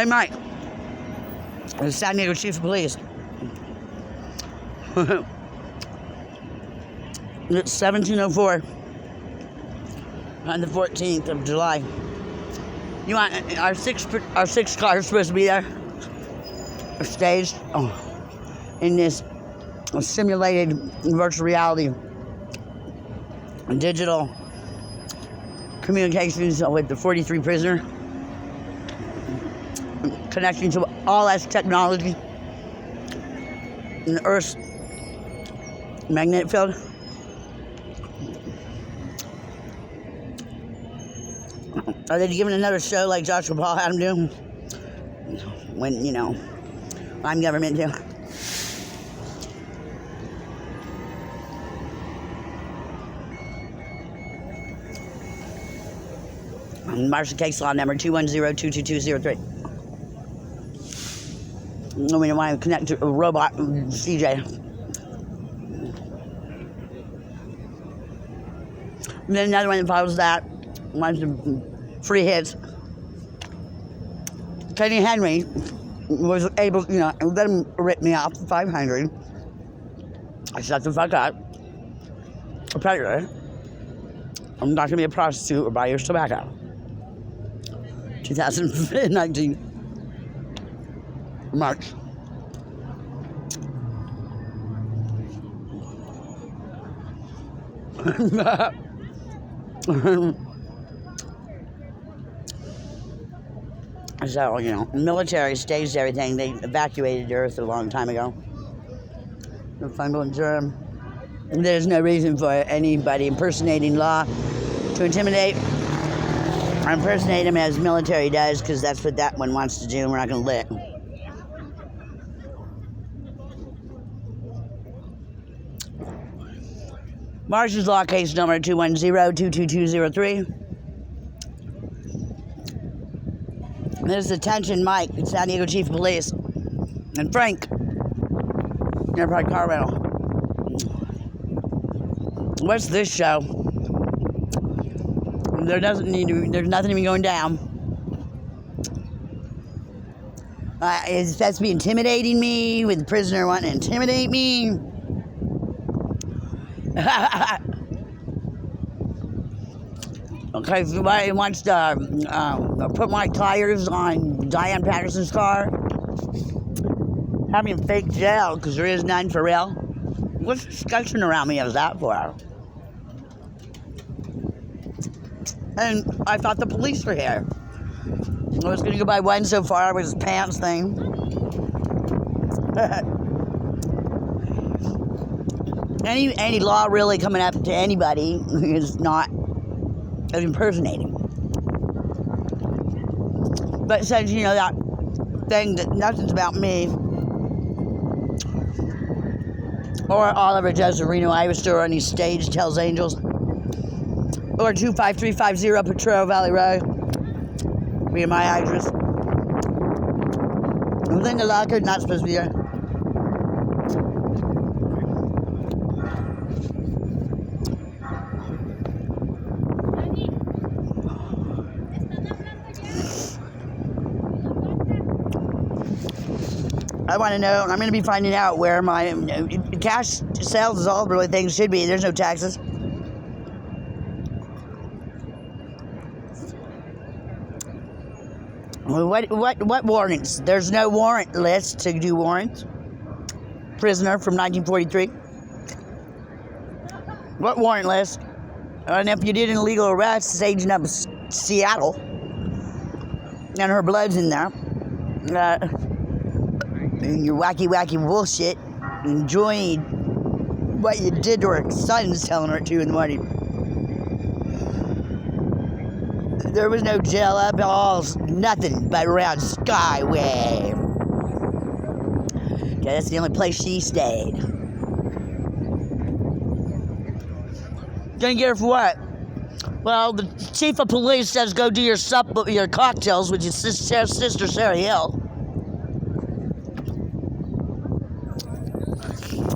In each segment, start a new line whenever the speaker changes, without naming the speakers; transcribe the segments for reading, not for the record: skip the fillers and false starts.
Hey, Mike. The San Diego Chief of Police. It's 17:04 on the 14th of July. You want our six cars supposed to be there, staged in this simulated virtual reality digital communications with the 43 prisoner, connecting to all that technology in the Earth's magnetic field. Are they giving another show like Joshua Paul had them do? When, I'm government too. Marshall case law number 210-22203. We want to connect to a robot CJ. And then another one that follows that. Wants free hits. Kenny Henry was able, let him rip me off for $500. I shut the fuck up. A predator. I'm not gonna be a prostitute or buy your tobacco. 2019 March. So, the military staged everything. They evacuated the Earth a long time ago. The fungal germ. There's no reason for anybody impersonating law to intimidate or impersonate him as military does, because that's what that one wants to do, and we're not going to let it. Marshall's Law case number 210-22203. This is Attention Mike, San Diego Chief of Police, and Frank, Airport Car Rental. What's this show? There's nothing even going down. It's supposed to be intimidating me, with the prisoner wanting to intimidate me. Okay, somebody wants to put my tires on Diane Patterson's car, have me in fake jail because there is none for real. What's discussion around me is that for? And I thought the police were here. I was going to go by one so far with his pants thing. Any law really coming up to anybody is not impersonating. But since, that thing that nothing's about me, or Oliver does the Reno, Iowa store on these staged Hells Angels, or 25350 Petro Valley Road, be my address. Linda Lockard, not supposed to be there. I want to know, I'm going to be finding out where my cash sales is all really things should be. There's no taxes. What warrants? There's no warrant list to do warrants. Prisoner from 1943. What warrant list? And if you did an illegal arrest, it's agent up Seattle, and her blood's in there. And your wacky bullshit, enjoying what you did to her son's telling her at 2 in the morning. There was no jail up all, nothing but around Skyway. Okay, that's the only place she stayed. Gonna get her for what? Well, the chief of police says go do your cocktails with your sister Sarah Hill.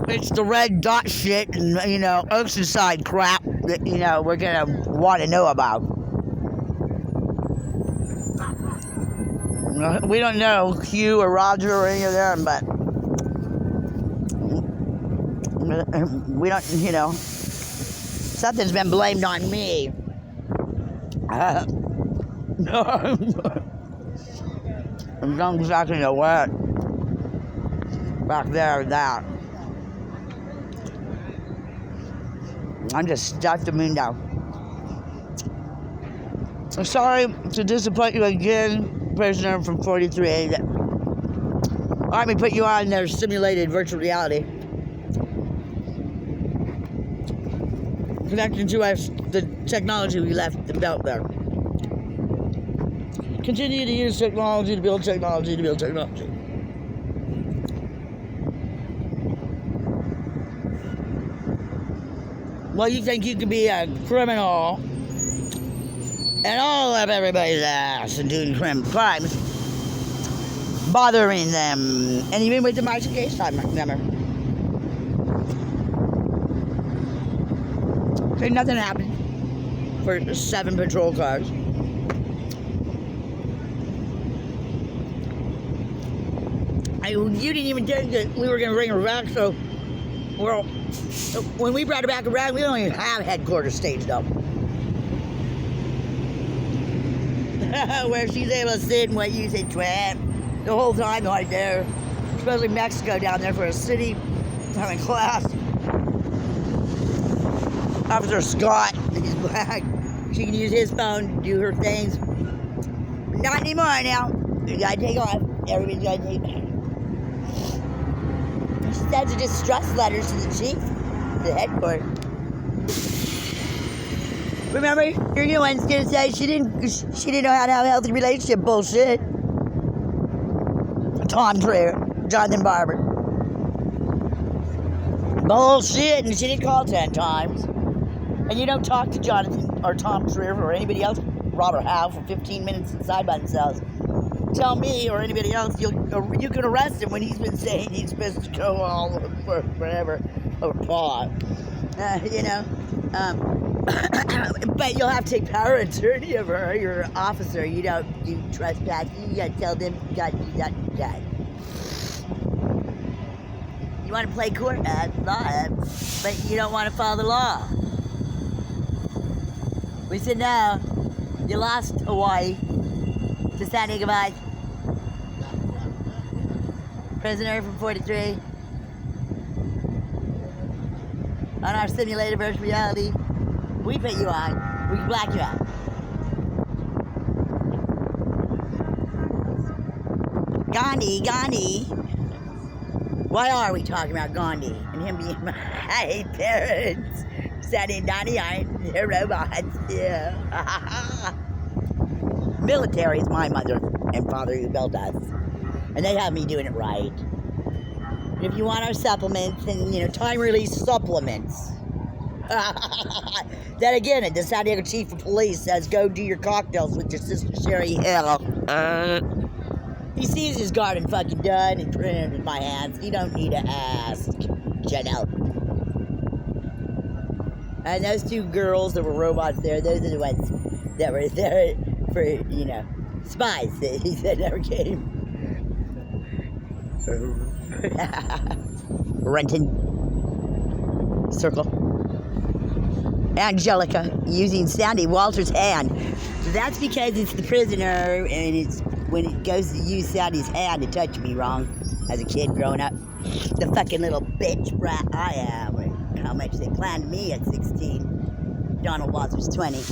It's the red dot shit and, Oceanside crap that, we're going to want to know about. We don't know Hugh or Roger or any of them, but we don't, something's been blamed on me. I don't exactly know what. Back there, that. I'm just stuffed the moon down. I'm sorry to disappoint you again, prisoner from 43. Army put you on their simulated virtual reality. Connecting to us the technology we left the belt there. Continue to use technology to build technology to build technology. Well, you think you could be a criminal and all up everybody's ass and doing crimes, bothering them, and even with the Martian case time, remember? Okay, nothing happened for 7 patrol cars. You didn't even think that we were going to bring her back, so well, when we brought her back around, we don't even have headquarters staged up. Where she's able to sit and what you say, twat, the whole time right there. Especially Mexico down there for a city having class. Officer Scott, he's black. She can use his phone to do her things. Not anymore now. You gotta take off. Everybody's gotta take off. She sends her distress letters to the chief, the headquarters. Remember, your new one's gonna say she didn't know how to have a healthy relationship. Bullshit. Tom Trier, Jonathan Barber. Bullshit, and she didn't call 10 times. And you don't talk to Jonathan or Tom Trier or anybody else, Robert Howe, for 15 minutes inside by themselves. Tell me or anybody else, you can arrest him when he's been saying he's supposed to go all forever over pot. But you'll have to take power of attorney of her, your officer. You don't do trespassing. You gotta tell them you gotta do that and that. You want to play court law, but you don't want to follow the law. We said no. You lost Hawaii to San Diego Vice. Prisoner from 43. On our simulated virtual reality, we put you on. We black you out. Gandhi. Why are we talking about Gandhi and him being my parents? Sandy and Donnie aren't. They're robots. Yeah. Military is my mother and father who built us. And they have me doing it right. If you want our supplements and, time release supplements. Then again, the San Diego Chief of Police says, go do your cocktails with your sister Sherry Hill. He sees his garden fucking done and printed in my hands. You don't need to ask, Janelle. And those 2 girls that were robots there, those are the ones that were there for, spies. He said never came. Renton. Circle. Angelica using Sandy Walter's hand. That's because it's the prisoner, and it's when it goes to use Sandy's hand to touch me wrong as a kid growing up. The fucking little bitch brat I am. How much they planned me at 16. Donald Watts was 20.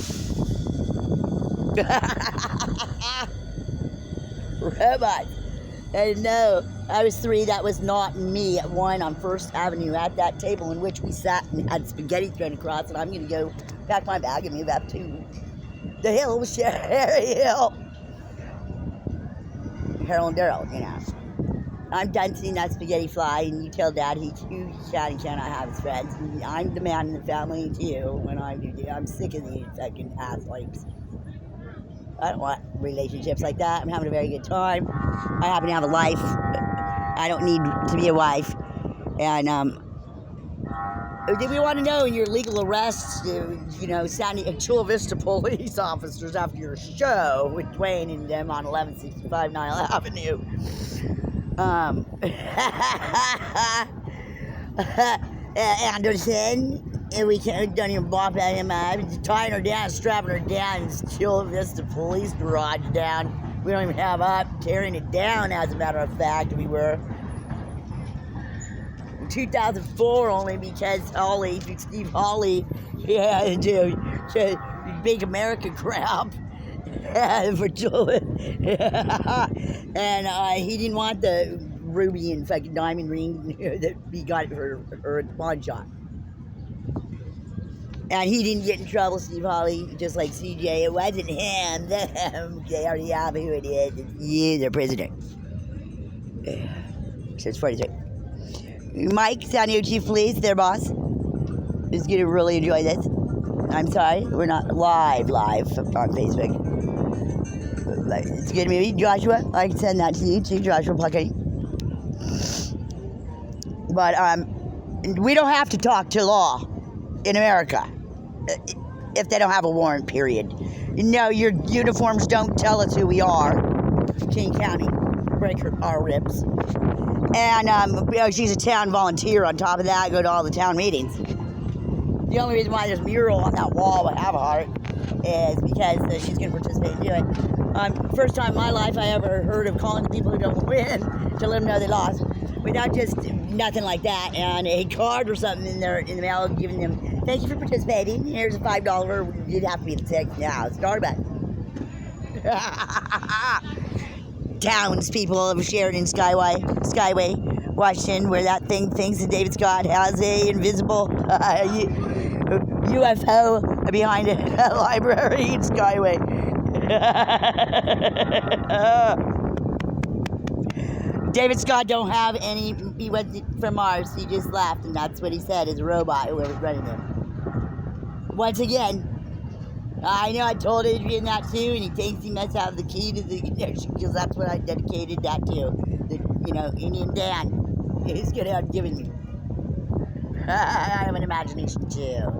Robots. And no, I was 3. That was not me at 1 on First Avenue at that table in which we sat and had spaghetti thrown across. And I'm going to go pack my bag and move up to the hill with Sherry Hill. Harold and Daryl, I'm done seeing that spaghetti fly, and you tell Dad he cannot have his friends. And I'm the man in the family too. When I'm sick of these fucking athletes. I don't want relationships like that. I'm having a very good time. I happen to have a life. I don't need to be a wife. And Did we want to know your legal arrests, Chula Vista police officers after your show with Dwayne and them on 1165 Nile Avenue? Anderson, and we don't even bop at him. Tying her down, strapping her down, and Chula Vista police garage down. We don't even have up, tearing it down, as a matter of fact, we were. In 2004, only because Steve Hawley, had to make America crap. For Chula. And he didn't want the ruby and fucking diamond ring that he got her at the pawn shop. And he didn't get in trouble, Steve Hawley, just like CJ. It wasn't him, them. They already have who it is. It's you, the president. So it's 43. Mike, San Diego Chief Police, their boss, is going to really enjoy this. I'm sorry, we're not live on Facebook. But it's going to be Joshua. I can send that to you too, Joshua Pluckett. But we don't have to talk to law in America if they don't have a warrant, period. No, your uniforms don't tell us who we are. King County, break our ribs. And she's a town volunteer on top of that, go to all the town meetings. The only reason why there's a mural on that wall with Have a Heart is because she's going to participate and do it. First time in my life I ever heard of calling the people who don't win to let them know they lost. Without just nothing like that, and a card or something in the mail giving them, thank you for participating, here's a $5, you'd have to be the $6 now, Starbucks. Townspeople of Sheridan Skyway, Washington, where that thing thinks that David Scott has a invisible UFO behind a library in Skyway. David Scott don't have any, he wasn't from Mars, he just left, and that's what he said, as a robot, whoever's running him. Once again, I know I told Adrian that too, and he thinks he must have the key to the ignition, because that's what I dedicated that to. Indian Dan. He's good at giving me. I have an imagination too.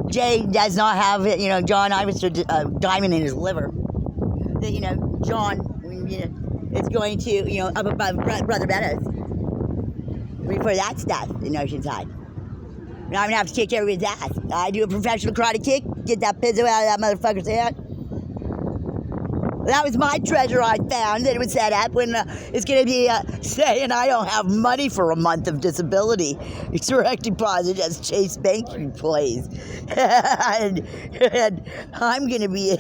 Jay does not have, John Iverson, diamond in his liver. John, it's going to, up above Brother Meadows. For that stuff in Oceanside. Now I'm going to have to kick everybody's ass. I do a professional karate kick, get that pizzo out of that motherfucker's head. That was my treasure I found that it was set up when it's going to be saying I don't have money for a month of disability. It's direct deposit as Chase Bank employees. and I'm going to be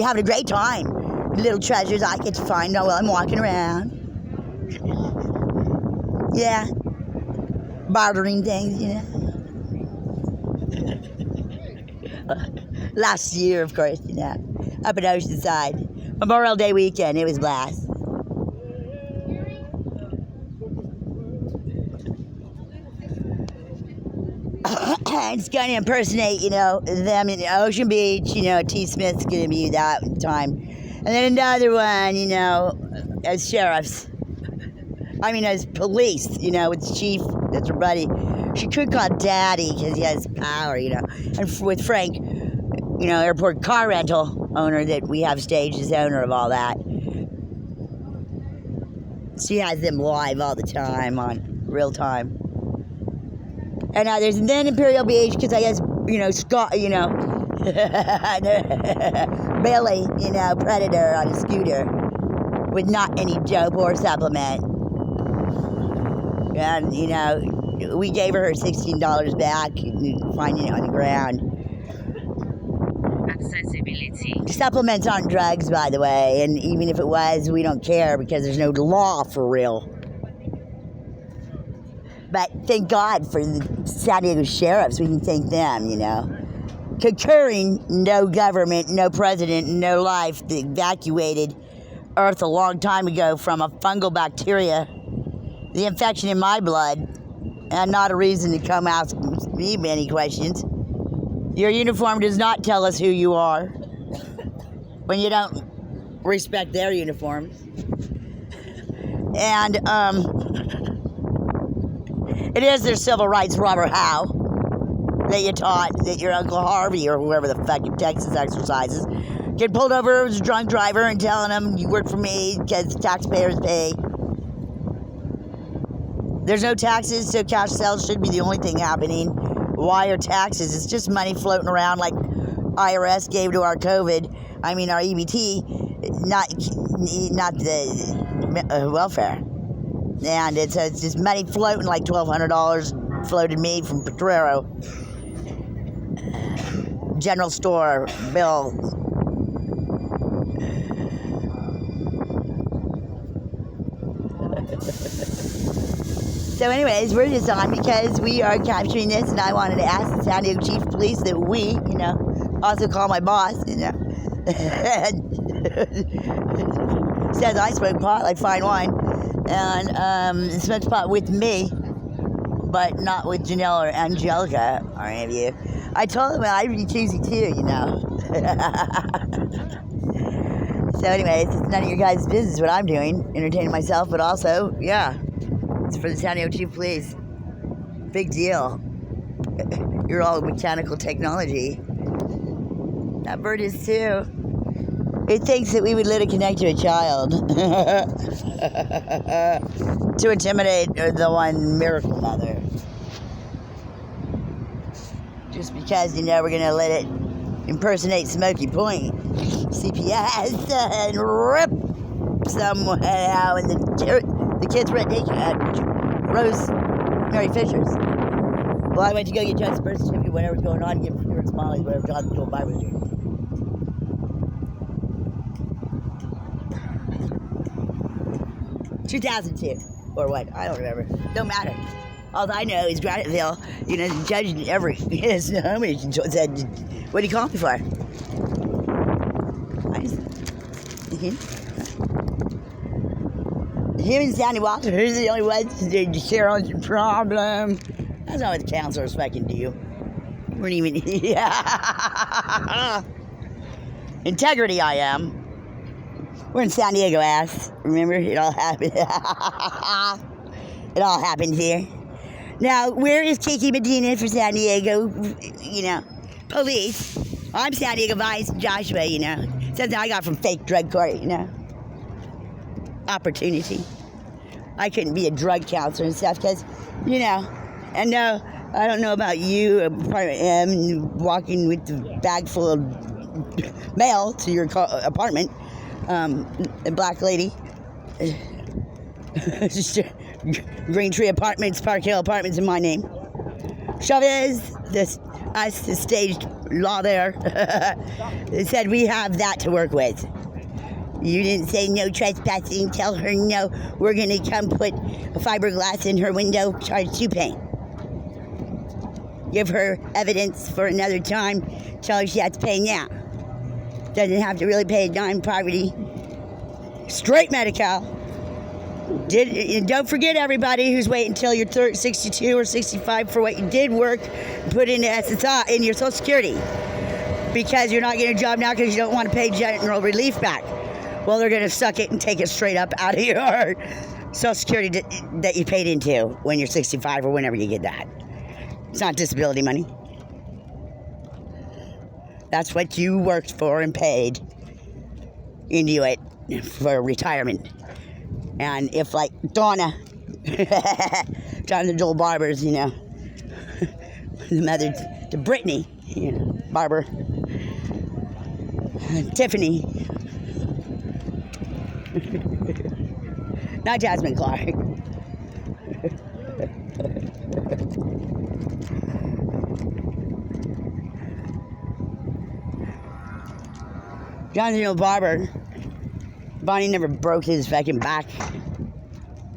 having a great time. Little treasures I get to find while I'm walking around. Yeah. Bartering things, Last year, of course, up at Oceanside. Memorial Day weekend, it was a blast. It's going to impersonate, them in Ocean Beach, T. Smith's going to be that time. And then another one, as sheriffs. As police, it's chief, that's her buddy. She could call Daddy because he has power, And with Frank, airport car rental owner that we have staged as owner of all that. She has them live all the time on real time. And there's then Imperial Beach because I guess, Scott, Billy, Predator on a scooter with not any dope or supplement. And, we gave her $16 back, finding it on the ground. Accessibility. Supplements aren't drugs, by the way, and even if it was, we don't care because there's no law for real. But thank God for the San Diego sheriffs, we can thank them, Concurring, no government, no president, no life, they evacuated Earth a long time ago from a fungal bacteria. The infection in my blood, and not a reason to come ask me many questions. Your uniform does not tell us who you are when you don't respect their uniforms. And It is their civil rights, Robert Howe, that you taught that your Uncle Harvey or whoever the fuck in Texas exercises get pulled over as a drunk driver and telling them you work for me because taxpayers pay. There's no taxes, so cash sales should be the only thing happening. Why are taxes? It's just money floating around like IRS gave to our COVID. I mean our EBT, not the welfare. And it's just money floating like $1,200 floated me from Potrero. General store bill. So anyways, we're just on because we are capturing this, and I wanted to ask the San Diego Chief of Police that we, also call my boss, says I smoke pot like fine wine, and smokes pot with me, but not with Janelle or Angelica or any of you. I told them I'd be choosy too, So anyways, it's none of your guys' business what I'm doing, entertaining myself, but also, it's for the San Diego Chief of Police. Big deal. You're all mechanical technology. That bird is too. It thinks that we would let it connect to a child to intimidate the one miracle mother. Just because, we're going to let it impersonate Smokey Point, CPS, and rip somehow in the kids were at Rose Mary Fisher's. Well, I went to go get John's birth certificate, whatever was going on, give her Molly, whatever John told Barbara was doing. $2,002 or what? I don't remember. Don't matter. All I know is Graniteville, the judge every homage said, "What do you call me for?" Him and Sandy Walter are the only ones to share on the problem. That's not what the counselors fucking do. Weren't even. Integrity, I am. We're in San Diego, ass. Remember, it all happened. It all happened here. Now, where is Kiki Medina for San Diego? Police. I'm San Diego Vice Joshua. Something I got from fake drug court. Opportunity. I couldn't be a drug counselor and stuff because, and no, I don't know about you, walking with the bag full of mail to your apartment, a black lady, Green Tree Apartments, Park Hill Apartments in my name. Chavez, the staged law there, said we have that to work with. You didn't say no trespassing. Tell her no. We're going to come put a fiberglass in her window, charge 2 pay. Give her evidence for another time. Tell her she has to pay now. Doesn't have to really pay a dime. Poverty. Straight Medi-Cal. Don't forget everybody who's waiting until you're 62 or 65 for what you did work. Put into SSI in your Social Security. Because you're not getting a job now because you don't want to pay general relief back. Well, they're going to suck it and take it straight up out of your Social Security that you paid into when you're 65 or whenever you get that. It's not disability money. That's what you worked for and paid into it for retirement. And if like Donna, Jonathan Joel Barber's, the mother to Brittany, Barber, Tiffany, not Jasmine Clark. Jonathan Joel Barber, Bonnie never broke his fucking back.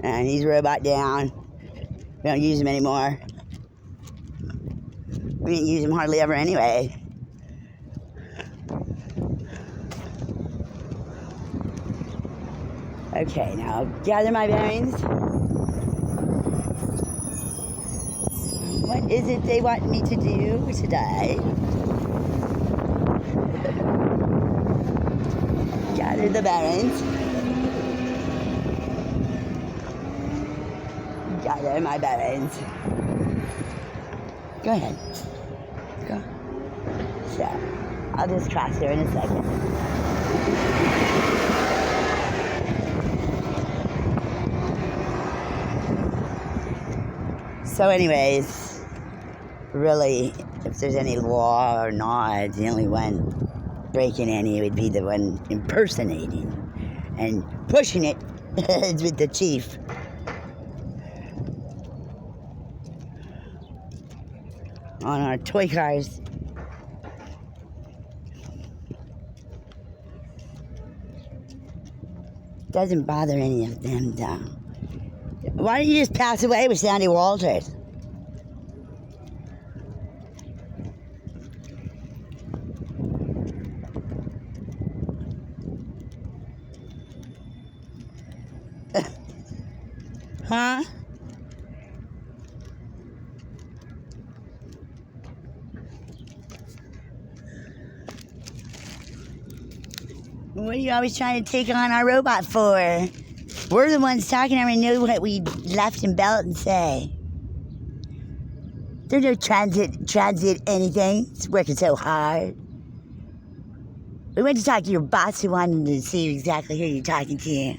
And he's robot down. We don't use him anymore. We didn't use him hardly ever anyway. Okay, now gather my bearings. What is it they want me to do today? Gather the bearings. Gather my bearings. Go ahead. Go. So, I'll just cross there in a second. So anyways, really, if there's any law or not, the only one breaking any would be the one impersonating. And pushing it is with the chief. On our toy cars. Doesn't bother any of them, though. Why don't you just pass away with Sandy Walters? Huh? What are you always trying to take on our robot for? We're the ones talking, and we know what we left and belt and say. There's no transit anything. It's working so hard. We went to talk to your boss who wanted to see exactly who you're talking to.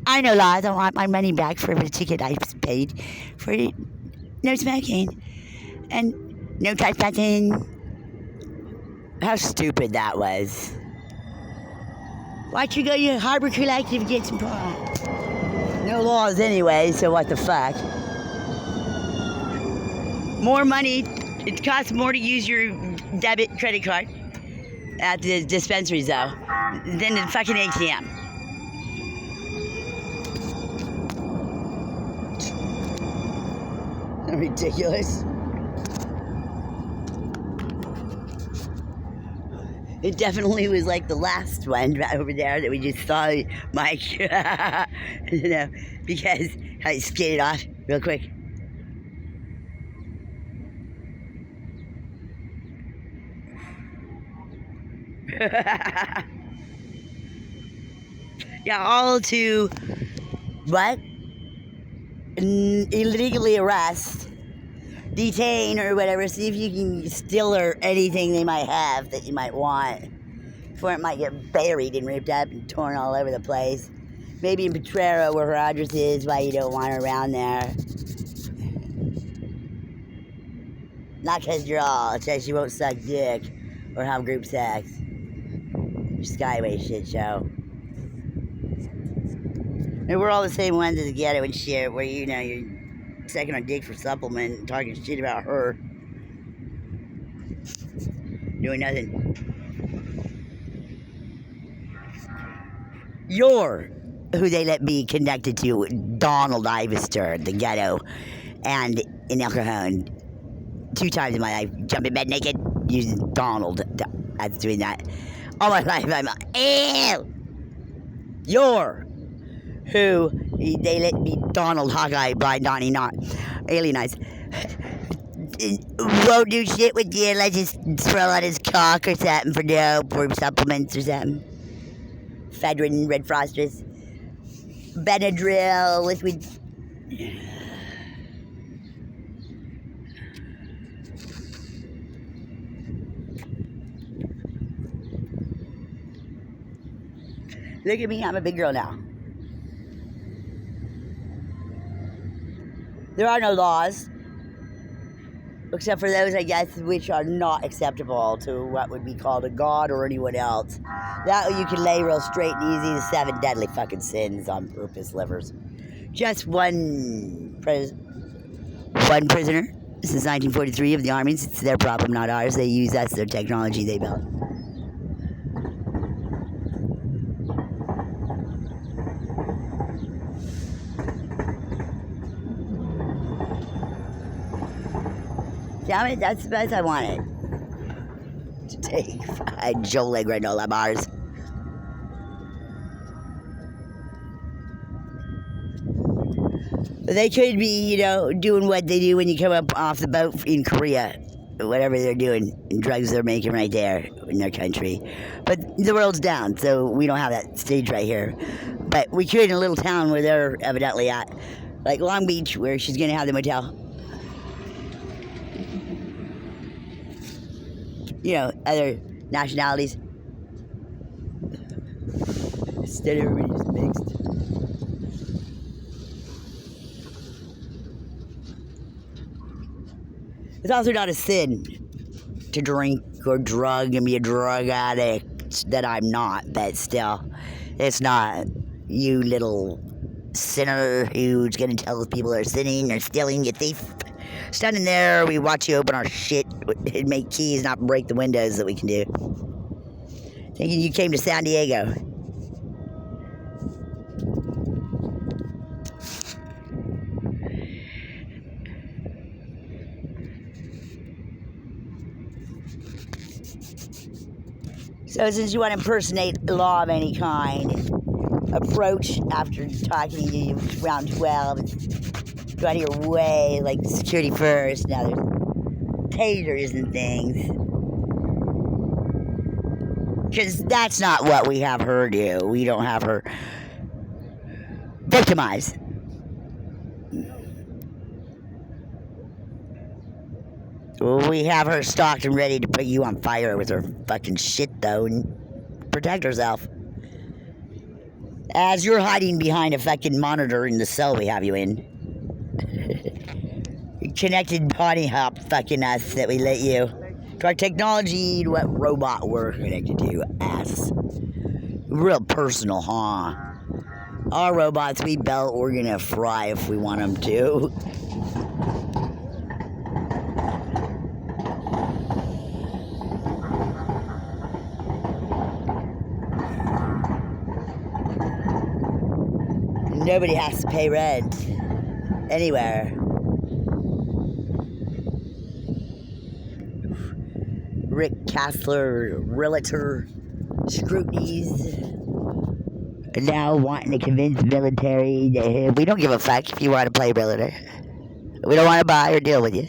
I know laws. I want my money back for the ticket I paid for no smoking and no trespassing. How stupid that was. Why don't you go to Harbor Collective and get some pot? No laws anyway, so what the fuck? More money. It costs more to use your debit credit card at the dispensaries, though, than the fucking ATM. Ridiculous. It definitely was like the last one right over there that we just saw, Mike. You know, because I skated off real quick. Yeah, all to what? Illegally arrest, detain, or whatever. See if you can steal or anything they might have that you might want, before it might get buried and ripped up and torn all over the place. Maybe in Potrero, where her address is, why you don't want her around there. Not because you're all, it says she won't suck dick or have group sex. Skyway shit show. And we're all the same ones as the ghetto and shit, where you know you're sucking on dick for supplement and talking shit about her. Doing nothing. You're who they let be connected to Donald Ivester, the ghetto, and in El Cajon. 2 times in my life, jump in bed naked, using Donald. That's doing that. All my life, I'm ew. You're who they let me Donald Hawkeye blind Donnie not alienize. Won't do shit with you. Let's just throw on his cock or something for dope or supplements or something. Fedrin, Red Frosters, Benadryl, liquid. Look at me, I'm a big girl now. There are no laws, except for those, I guess, which are not acceptable to what would be called a god or anyone else. That you can lay real straight and easy, the 7 deadly fucking sins on purpose livers. Just one prisoner since 1943 of the armies. It's their problem, not ours. They use us, their technology they built. Damn it, that's the best I wanted. To take 5 Joe granola bars. They could be, you know, doing what they do when you come up off the boat in Korea. Whatever they're doing, drugs they're making right there in their country. But the world's down, so we don't have that stage right here. But we could in a little town where they're evidently at. Like Long Beach, where she's going to have the motel. You know, other nationalities. Instead, everybody's mixed. It's also not a sin to drink or drug and be a drug addict that I'm not, but still, it's not. You little sinner who's gonna tell people are sinning or stealing, you thief. Standing there, we watch you open our shit and make keys, not break the windows that we can do. Thinking you came to San Diego. So since you want to impersonate law of any kind, approach after talking to you around 12, and go out of your way, like security first, now there's tasers and things. Because that's not what we have her do. We don't have her victimize. We have her stocked and ready to put you on fire with her fucking shit, though, and protect herself. As you're hiding behind a fucking monitor in the cell we have you in. Connected body hop fucking us that we let you. To our technology, to what robot we're connected to, ass. Real personal, huh? Our robots, we belt, we're gonna fry if we want them to. Nobody has to pay rent anywhere. Rick Kassler, realtor, scrutinies, now wanting to convince the military that we don't give a fuck if you want to play realtor. We don't want to buy or deal with you.